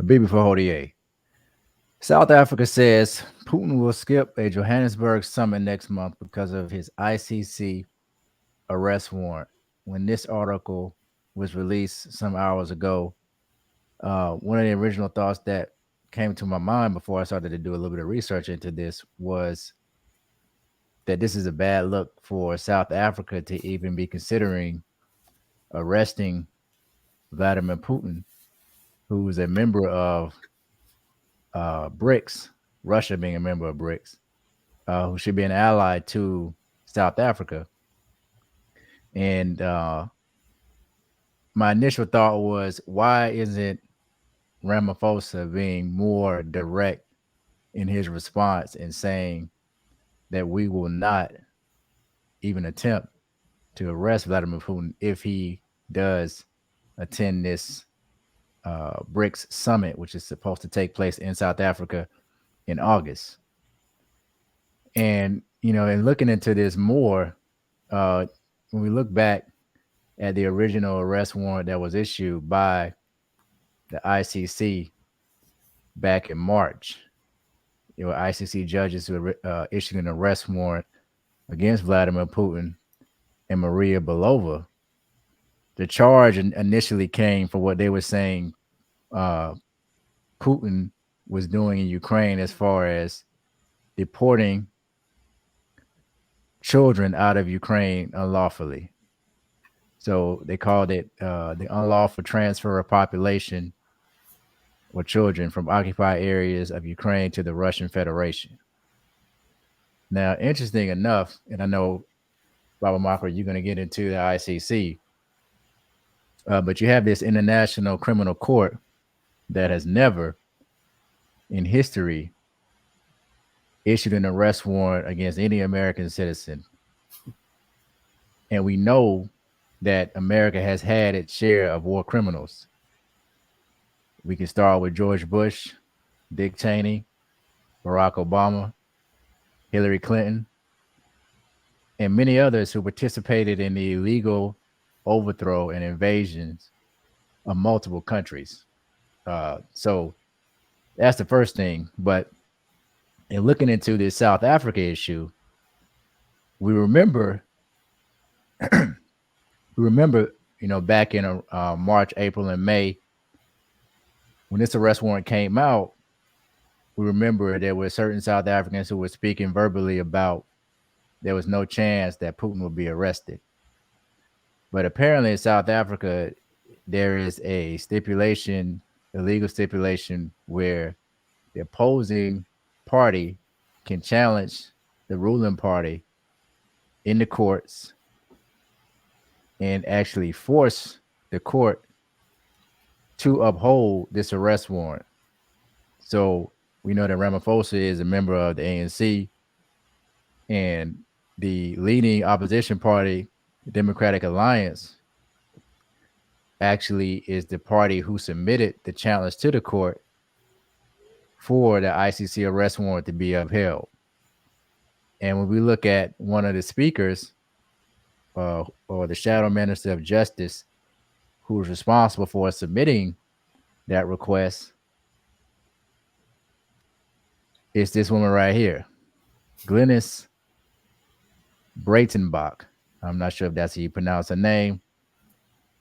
Bibi for Hodier. South Africa says Putin will skip a Johannesburg summit next month because of his ICC arrest warrant. When this article was released some hours ago, one of the original thoughts that came to my mind before I started to do a little bit of research into this was that this is a bad look for South Africa to even be considering arresting Vladimir Putin, who is a member of BRICS, Russia being a member of BRICS, who should be an ally to South Africa. And my initial thought was, why isn't Ramaphosa being more direct in his response and saying that we will not even attempt to arrest Vladimir Putin if he does attend this BRICS summit, which is supposed to take place in South Africa in August? And, in looking into this more, when we look back at the original arrest warrant that was issued by the ICC back in March, ICC judges who issued an arrest warrant against Vladimir Putin and Maria Belova. The charge initially came for what they were saying Putin was doing in Ukraine as far as deporting children out of Ukraine unlawfully. So they called it the unlawful transfer of population or children from occupied areas of Ukraine to the Russian Federation. Now, interesting enough, and I know, Baba Makar, you're going to get into the ICC, but you have this International Criminal Court that has never in history issued an arrest warrant against any American citizen. And we know that America has had its share of war criminals. We can start with George Bush, Dick Cheney, Barack Obama, Hillary Clinton, and many others who participated in the illegal overthrow and invasions of multiple countries. So that's the first thing. But in looking into this South Africa issue, we remember, back in March, April, and May, when this arrest warrant came out, we remember there were certain South Africans who were speaking verbally about there was no chance that Putin would be arrested. But apparently in South Africa, there is a stipulation, a legal stipulation, where the opposing party can challenge the ruling party in the courts and actually force the court to uphold this arrest warrant. So we know that Ramaphosa is a member of the ANC, and the leading opposition party, the Democratic Alliance, actually is the party who submitted the challenge to the court for the ICC arrest warrant to be upheld. And when we look at one of the speakers, or the Shadow Minister of Justice, who is responsible for submitting that request, it's this woman right here, Glynis Breitenbach. I'm not sure if that's how you pronounce her name,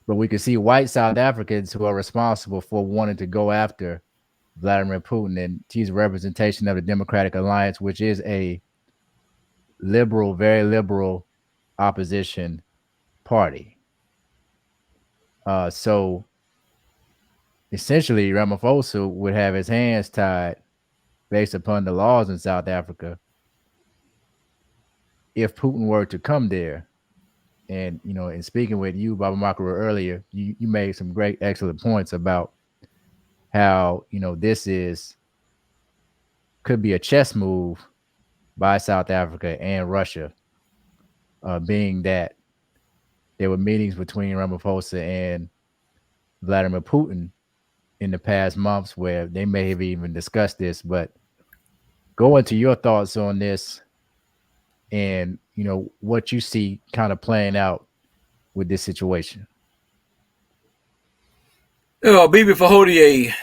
but we can see white South Africans who are responsible for wanting to go after Vladimir Putin, and she's a representation of the Democratic Alliance, which is a liberal, very liberal opposition party. So essentially, Ramaphosa would have his hands tied based upon the laws in South Africa if Putin were to come there. And, in speaking with you, Baba Makara, earlier, you made some great, excellent points about how, this could be a chess move by South Africa and Russia, being that there were meetings between Ramaphosa and Vladimir Putin in the past months where they may have even discussed this. But go into your thoughts on this and, what you see kind of playing out with this situation. Bibi Fahodier,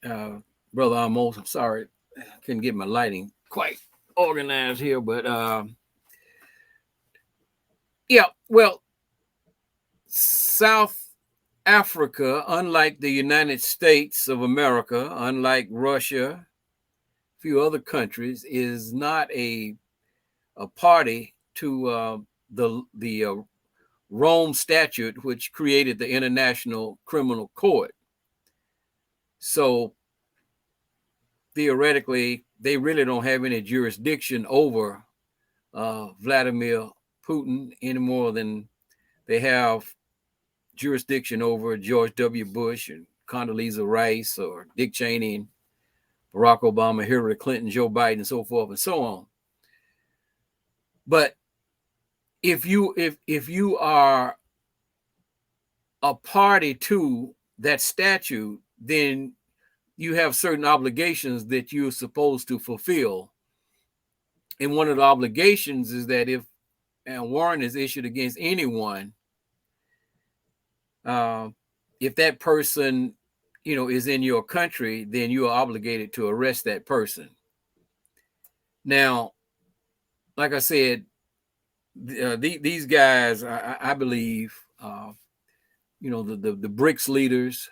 Brother Amos, I'm sorry, I couldn't get my lighting quite organized here, but yeah, well, South Africa, unlike the United States of America, unlike Russia, a few other countries, is not a party to the Rome Statute, which created the International Criminal Court. So theoretically, they really don't have any jurisdiction over Vladimir Putin any more than they have jurisdiction over George W. Bush and Condoleezza Rice or Dick Cheney and Barack Obama, Hillary Clinton, Joe Biden, and so forth and so on. But if you are a party to that statute, then you have certain obligations that you're supposed to fulfill. And one of the obligations is that if a warrant is issued against anyone, if that person, is in your country, then you are obligated to arrest that person. Now, like I said, these guys, I believe, the BRICS leaders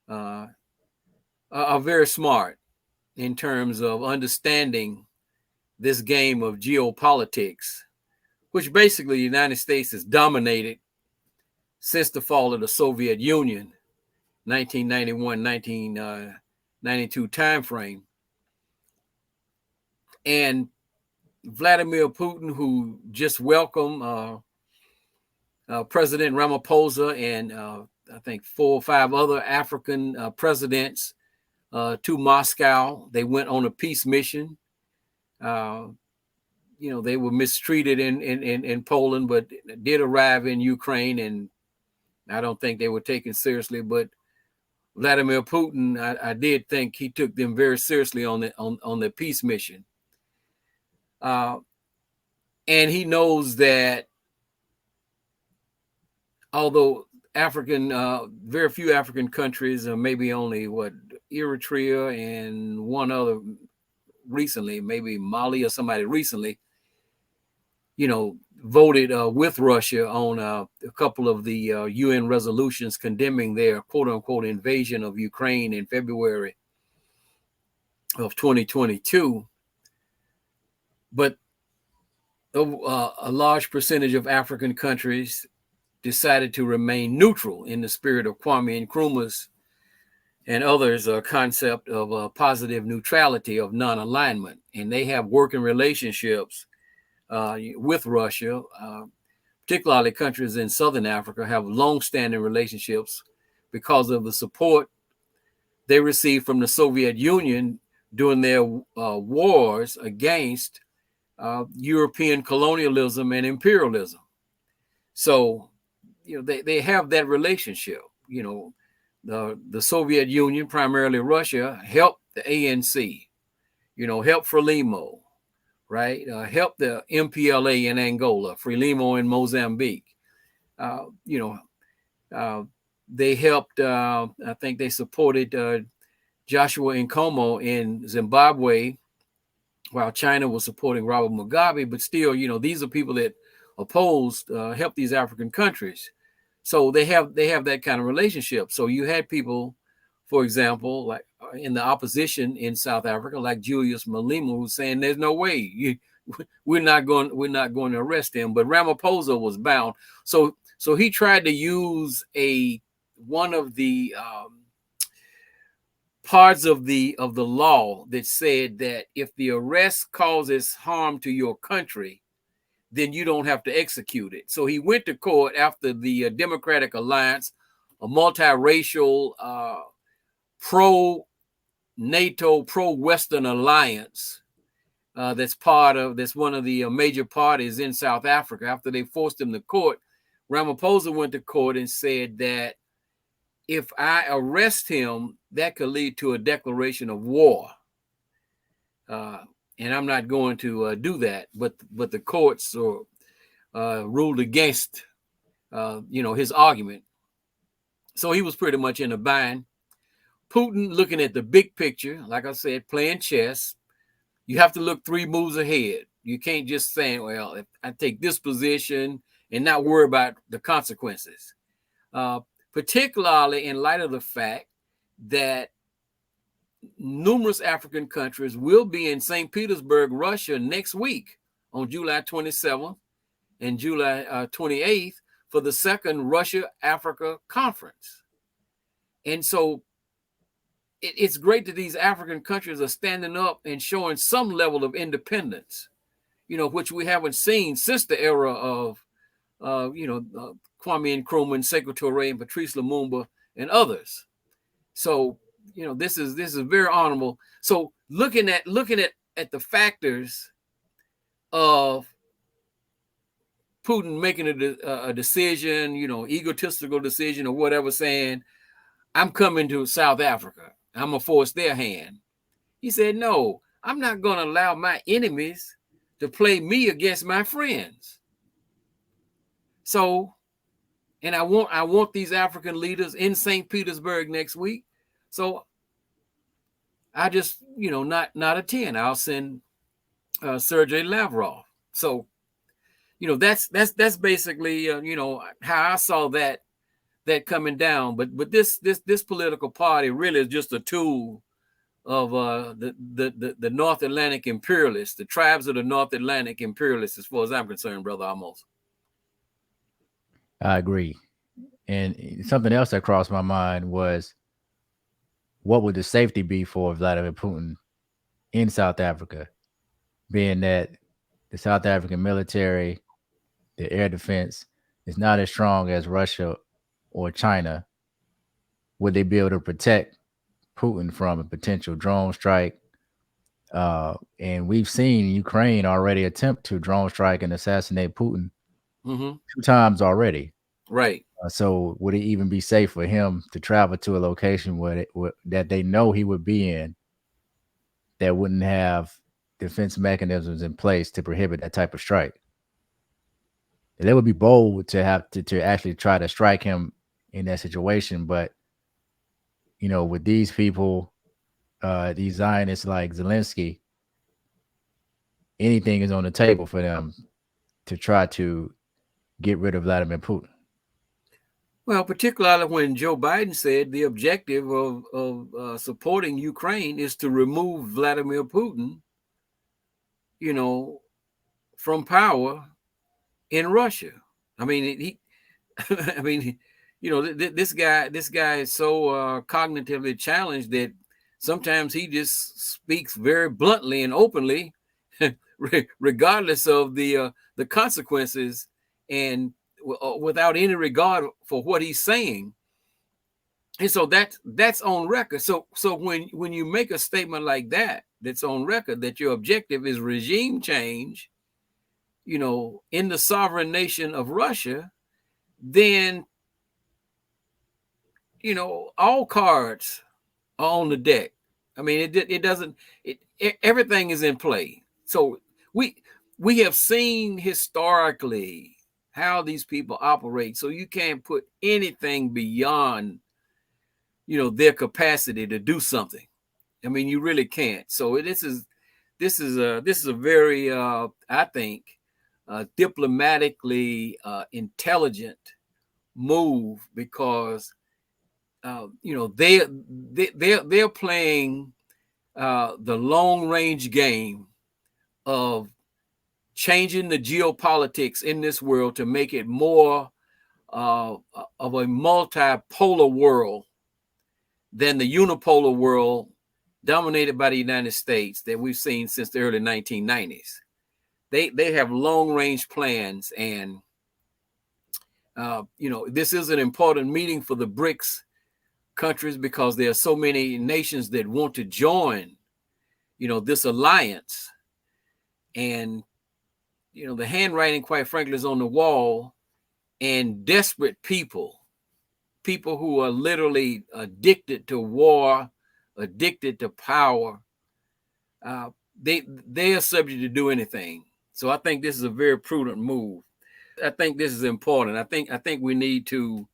are very smart in terms of understanding this game of geopolitics, which basically the United States has dominated since the fall of the Soviet Union, 1991, 1992 timeframe. And Vladimir Putin, who just welcomed President Ramaphosa and I think 4 or 5 other African presidents to Moscow. They went on a peace mission. They were mistreated in Poland, but did arrive in Ukraine, and I don't think they were taken seriously. But Vladimir Putin, I did think he took them very seriously on the peace mission. And he knows that although very few African countries, maybe only Eritrea and one other recently, maybe Mali or somebody recently, voted with Russia on a couple of the UN resolutions condemning their quote unquote invasion of Ukraine in February of 2022. But a large percentage of African countries decided to remain neutral in the spirit of Kwame Nkrumah's and others' concept of positive neutrality, of non-alignment. And they have working relationships with Russia, particularly countries in Southern Africa have long-standing relationships because of the support they received from the Soviet Union during their wars against European colonialism and imperialism. So, they have that relationship. The Soviet Union, primarily Russia, helped the ANC, helped Frelimo, right? Helped the MPLA in Angola, Frelimo in Mozambique. They helped, I think they supported Joshua Nkomo in Zimbabwe, while China was supporting Robert Mugabe. But still, these are people that opposed, helped these African countries. So they have that kind of relationship. So you had people, for example, like in the opposition in South Africa, like Julius Malema, who's saying there's no way we're not going to arrest him. But Ramaphosa was bound. So he tried to use one of the parts of the law that said that if the arrest causes harm to your country, then you don't have to execute it. So he went to court after the Democratic Alliance, a multiracial, pro-NATO, pro-Western alliance that's one of the major parties in South Africa. After they forced him to court, Ramaphosa went to court and said that if I arrest him, that could lead to a declaration of war. And I'm not going to do that. But the courts ruled against, his argument. So he was pretty much in a bind. Putin looking at the big picture, like I said, playing chess. You have to look 3 moves ahead. You can't just say, well, if I take this position and not worry about the consequences, particularly in light of the fact that numerous African countries will be in St. Petersburg, Russia next week on July 27th and July 28th for the second Russia-Africa conference. And so it's great that these African countries are standing up and showing some level of independence, which we haven't seen since the era of, Kwame Nkrumah, Sekou Touré, and Patrice Lumumba, and others. So, this is very honorable. So, looking at the factors of Putin making a decision, egotistical decision or whatever, saying, I'm coming to South Africa, I'm going to force their hand. He said, no, I'm not going to allow my enemies to play me against my friends. So, and I want these African leaders in St. Petersburg next week. So I just, not attend. I'll send Sergei Lavrov. So, that's basically, how I saw that coming down. But this political party really is just a tool of the North Atlantic imperialists, the tribes of the North Atlantic imperialists, as far as I'm concerned, Brother Amos. I agree. And something else that crossed my mind was, what would the safety be for Vladimir Putin in South Africa, being that the South African military, the air defense, is not as strong as Russia or China? Would they be able to protect Putin from a potential drone strike? And we've seen Ukraine already attempt to drone strike and assassinate Putin 2 times already. Right. So would it even be safe for him to travel to a location that they know he would be in, that wouldn't have defense mechanisms in place to prohibit that type of strike? They would be bold to have to actually try to strike him in that situation. But, with these people, these Zionists like Zelensky, anything is on the table for them to try to get rid of Vladimir Putin. Well, particularly when Joe Biden said the objective of supporting Ukraine is to remove Vladimir Putin, from power in Russia. I mean, this guy is so cognitively challenged that sometimes he just speaks very bluntly and openly, regardless of the consequences, and without any regard for what he's saying. And so that's on record. So when you make a statement like that's on record, that your objective is regime change, in the sovereign nation of Russia, then, all cards are on the deck. I mean, everything is in play. So we have seen historically how these people operate. So you can't put anything beyond, their capacity to do something. I mean, you really can't. So this is a very, I think, diplomatically intelligent move, because they're playing the long range game of changing the geopolitics in this world to make it more of a multipolar world than the unipolar world dominated by the United States that we've seen since the early 1990s. They have long range plans, and this is an important meeting for the BRICS countries, because there are so many nations that want to join, this alliance. And, the handwriting, quite frankly, is on the wall, and desperate people who are literally addicted to war, addicted to power, they are subject to do anything. So I think this is a very prudent move. I think this is important. I think we need to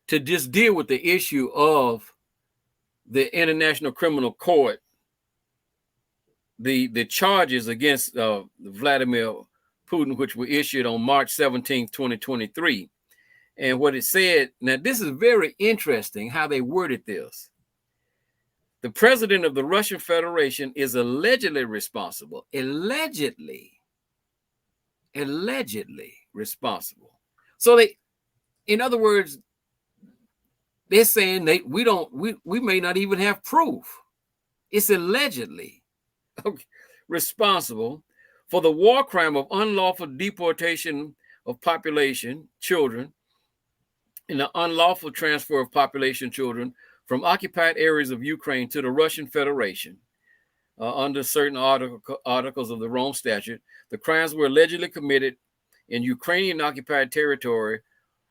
to just deal with the issue of the International Criminal Court, the charges against Vladimir Putin, which were issued on March 17, 2023. And what it said, now this is very interesting how they worded this. The president of the Russian Federation is allegedly responsible, allegedly responsible. So they, in other words, they're saying we may not even have proof. It's allegedly responsible for the war crime of unlawful deportation of population, children, and the unlawful transfer of population children from occupied areas of Ukraine to the Russian Federation under certain articles of the Rome Statute. The crimes were allegedly committed in Ukrainian occupied territory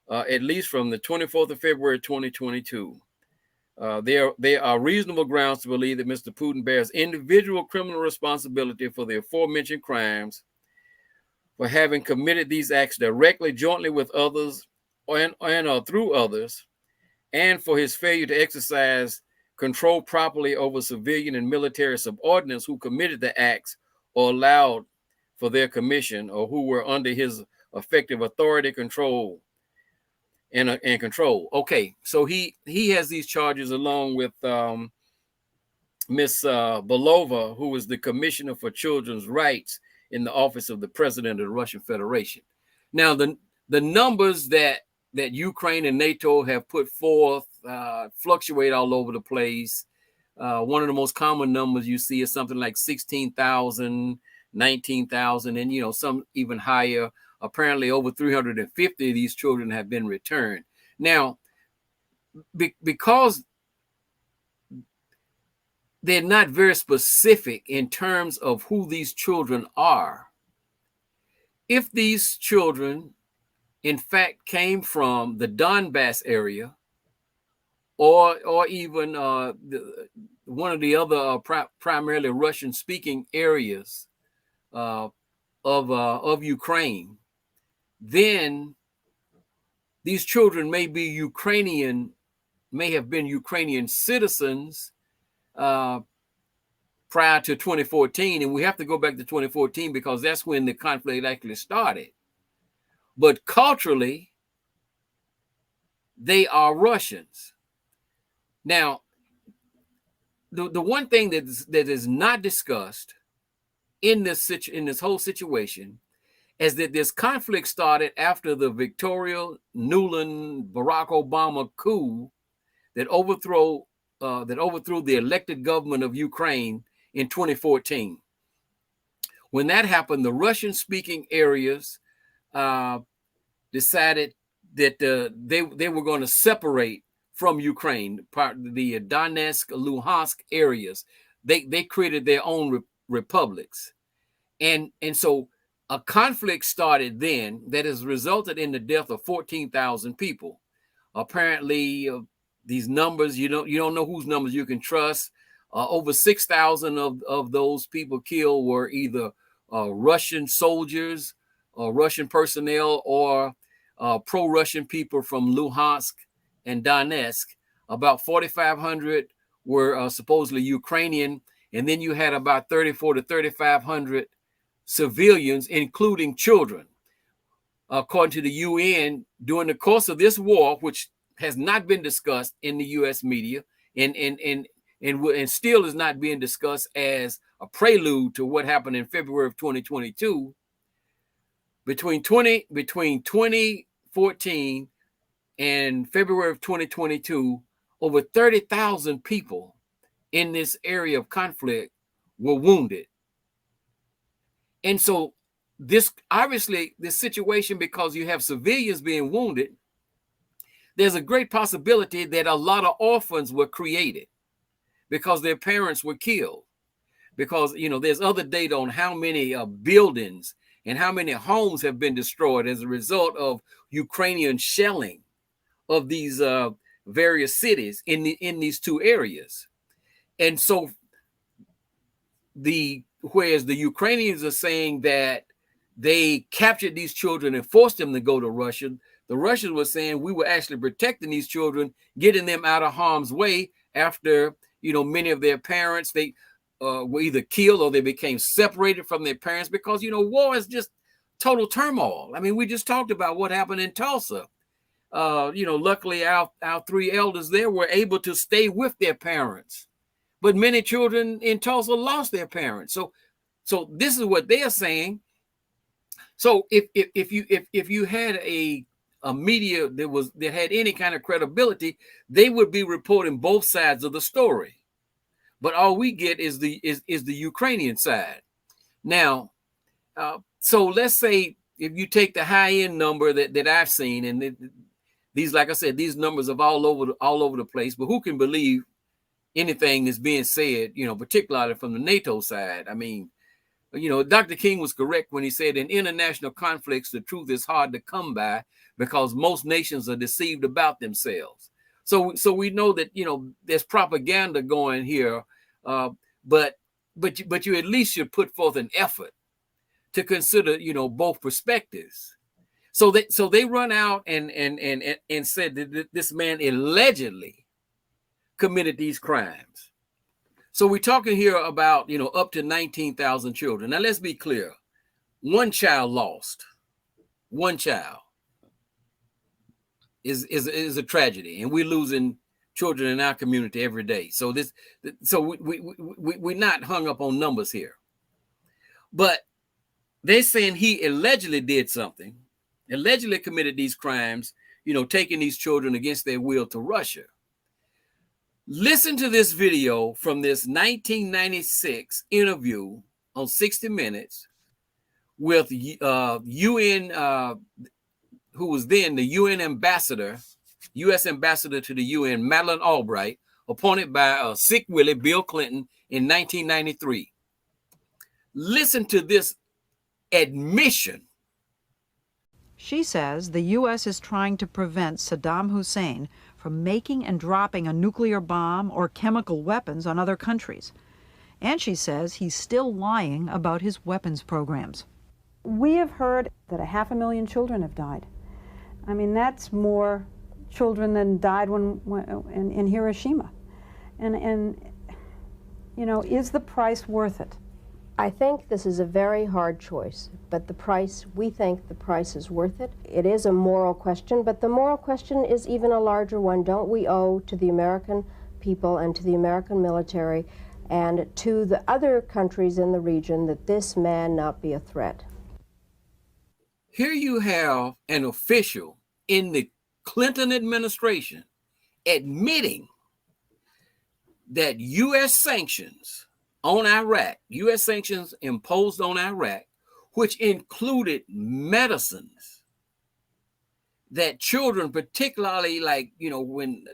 at least from the 24th of February 2022. There are reasonable grounds to believe that Mr. Putin bears individual criminal responsibility for the aforementioned crimes, for having committed these acts directly, jointly with others, and or through others, and for his failure to exercise control properly over civilian and military subordinates who committed the acts or allowed for their commission, or who were under his effective authority, control, and control. Okay, so he has these charges along with Miss Belova, who is the Commissioner for Children's Rights in the office of the President of the Russian Federation. Now, the numbers that Ukraine and NATO have put forth fluctuate all over the place. One of the most common numbers you see is something like 16,000, 19,000, and some even higher. Apparently over 350 of these children have been returned. Now, because they're not very specific in terms of who these children are, if these children in fact came from the Donbass area, or even one of the other primarily Russian-speaking areas of Ukraine, then these children may have been Ukrainian citizens prior to 2014, and we have to go back to 2014 because that's when the conflict actually started. But culturally, they are Russians. Now, the one thing that is not discussed in this whole situation is that this conflict started after the Victoria Nuland Barack Obama coup that overthrew the elected government of Ukraine in 2014. When that happened, the Russian-speaking areas decided that they were going to separate from Ukraine, the Donetsk, Luhansk areas. They created their own republics, and so a conflict started then that has resulted in the death of 14,000 people. Apparently, these numbers, you don't know whose numbers you can trust. Over 6,000 of those people killed were either Russian soldiers, Russian personnel, or pro-Russian people from Luhansk and Donetsk. About 4,500 were supposedly Ukrainian, and then you had about 34 to 3,500 civilians, including children. According to the UN, during the course of this war, which has not been discussed in the U.S. media, and still is not being discussed as a prelude to what happened in February of 2022, between 2014 and February of 2022, over 30,000 people in this area of conflict were wounded. And so this situation, because you have civilians being wounded, there's a great possibility that a lot of orphans were created because their parents were killed. Because, there's other data on how many buildings and how many homes have been destroyed as a result of Ukrainian shelling of these various cities in these two areas. And so whereas the Ukrainians are saying that they captured these children and forced them to go to Russia, The Russians were saying we were actually protecting these children, getting them out of harm's way after, many of their parents, they were either killed or they became separated from their parents because, war is just total turmoil. I mean, we just talked about what happened in Tulsa. Luckily our three elders there were able to stay with their parents, but many children in Tulsa lost their parents. So this is what they are saying. So if you had a media that had any kind of credibility, they would be reporting both sides of the story. But all we get is the Ukrainian side. Now, so let's say if you take the high end number that I've seen, and these, like I said, these numbers are all over the place. But who can believe anything that's being said? Particularly from the NATO side. I mean, Dr. King was correct when he said in international conflicts, the truth is hard to come by because most nations are deceived about themselves. So we know that, there's propaganda going here, but you at least should put forth an effort to consider, both perspectives. So they run out and said that this man allegedly committed these crimes. So we're talking here about, up to 19,000 children. Now, let's be clear. One child lost. One child is a tragedy, and we're losing children in our community every day. So we're not hung up on numbers here. But they're saying he allegedly did something, allegedly committed these crimes, taking these children against their will to Russia. Listen to this video from this 1996 interview on 60 Minutes with UN, who was then the UN ambassador, U.S. ambassador to the UN, Madeleine Albright, appointed by Sick Willie Bill Clinton in 1993. Listen to this admission. She says the U.S. is trying to prevent Saddam Hussein from making and dropping a nuclear bomb or chemical weapons on other countries. And she says he's still lying about his weapons programs. We have heard that 500,000 children have died. I mean, that's more children than died in Hiroshima. And is the price worth it? I think this is a very hard choice, but we think the price is worth it. It is a moral question, but the moral question is even a larger one. Don't we owe to the American people and to the American military and to the other countries in the region that this man not be a threat? Here you have an official in the Clinton administration admitting that U.S. sanctions on Iraq, U.S. sanctions imposed on Iraq, which included medicines that children, particularly when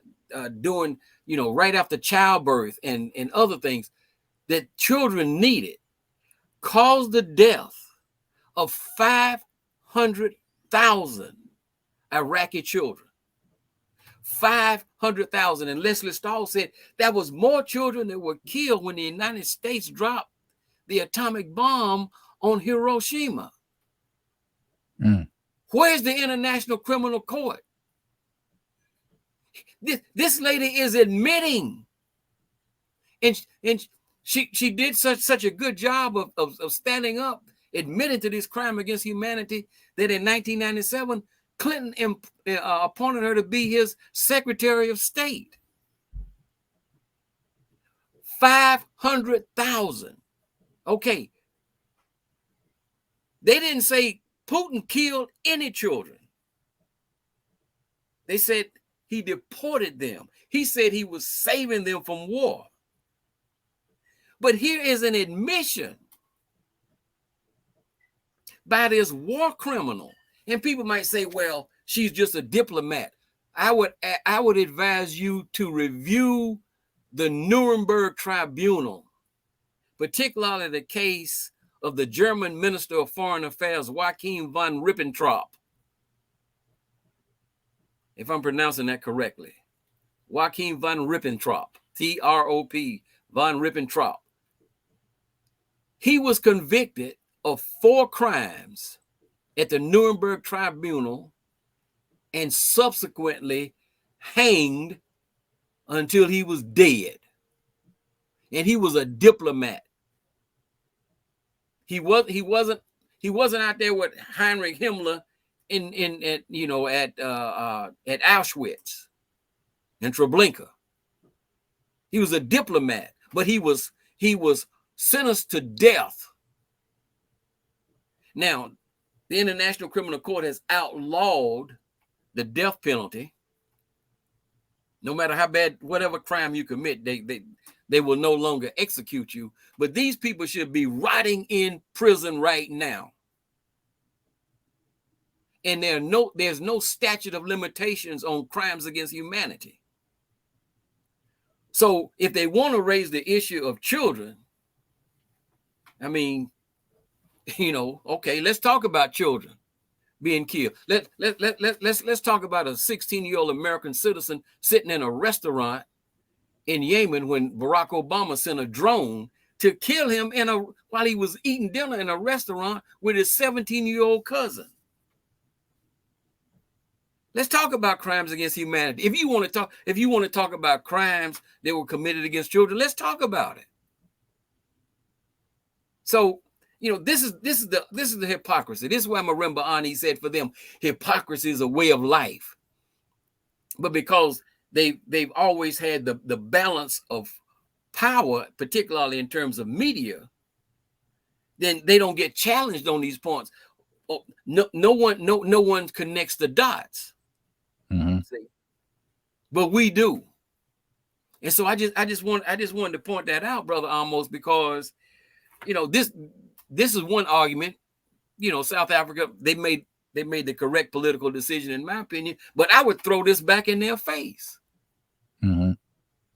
doing, right after childbirth and other things that children needed, caused the death of 500,000 Iraqi children. 500,000. And Leslie Stahl said that was more children that were killed when the United States dropped the atomic bomb on Hiroshima. Where's the International Criminal Court? This lady is admitting, and she did such a good job of standing up, admitting to this crime against humanity, that in 1997, Clinton appointed her to be his Secretary of State. 500,000. Okay. They didn't say Putin killed any children. They said he deported them. He said he was saving them from war. But here is an admission by this war criminal. And people might say, well, she's just a diplomat. I would advise you to review the Nuremberg Tribunal, particularly the case of the German Minister of Foreign Affairs, Joachim von Ribbentrop. If I'm pronouncing that correctly. Joachim von Ribbentrop, T-R-O-P, von Ribbentrop. He was convicted of 4 crimes at the Nuremberg Tribunal and subsequently hanged until he was dead. And he was a diplomat. He wasn't out there with Heinrich Himmler at Auschwitz and Treblinka. He was a diplomat, but he was sentenced to death. Now, the International Criminal Court has outlawed the death penalty. No matter how bad, whatever crime you commit, they will no longer execute you. But these people should be rotting in prison right now. And there's no statute of limitations on crimes against humanity. So if they want to raise the issue of children, I mean, okay, let's talk about children being killed. Let's talk about a 16-year-old American citizen sitting in a restaurant in Yemen when Barack Obama sent a drone to kill him while he was eating dinner in a restaurant with his 17-year-old cousin. Let's talk about crimes against humanity. If you want to talk about crimes that were committed against children, let's talk about it. So, this is the hypocrisy. This is why Marimba Ani said for them, hypocrisy is a way of life. But because they've always had the balance of power, particularly in terms of media, then they don't get challenged on these points. No one connects the dots. Mm-hmm. But we do. And so I just wanted to point that out, Brother Amos, because this is one argument. South Africa, they made the correct political decision, in my opinion. But I would throw this back in their face. Mm-hmm.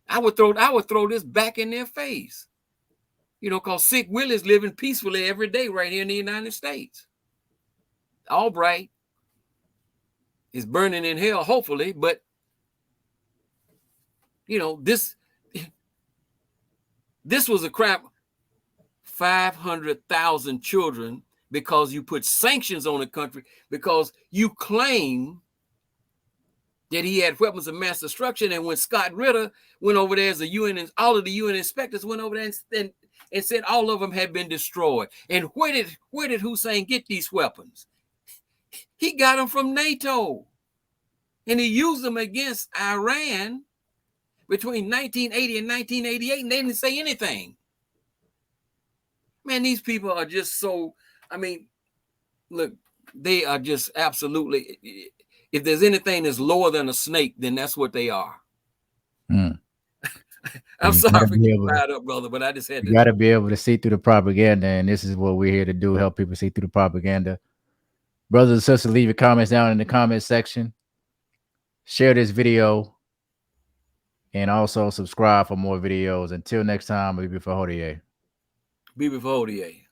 I would throw this back in their face. Because Sick Willie is living peacefully every day right here in the United States. Albright is burning in hell, hopefully, but this was a crap. 500,000 children, because you put sanctions on the country, because you claim that he had weapons of mass destruction. And when Scott Ritter went over there as a UN, and all of the UN inspectors went over there and said all of them had been destroyed. And where did Hussein get these weapons? He got them from NATO, and he used them against Iran between 1980 and 1988, and they didn't say anything. Man, these people are just so, look, they are just absolutely, if there's anything that's lower than a snake, then that's what they are. Mm. I'm sorry for getting fired up, brother, but I just had to. You got to be able to see through the propaganda, and this is what we're here to do, help people see through the propaganda. Brothers and sisters, leave your comments down in the comment section. Share this video, and also subscribe for more videos. Until next time, be before Hodier. Be before Hodier.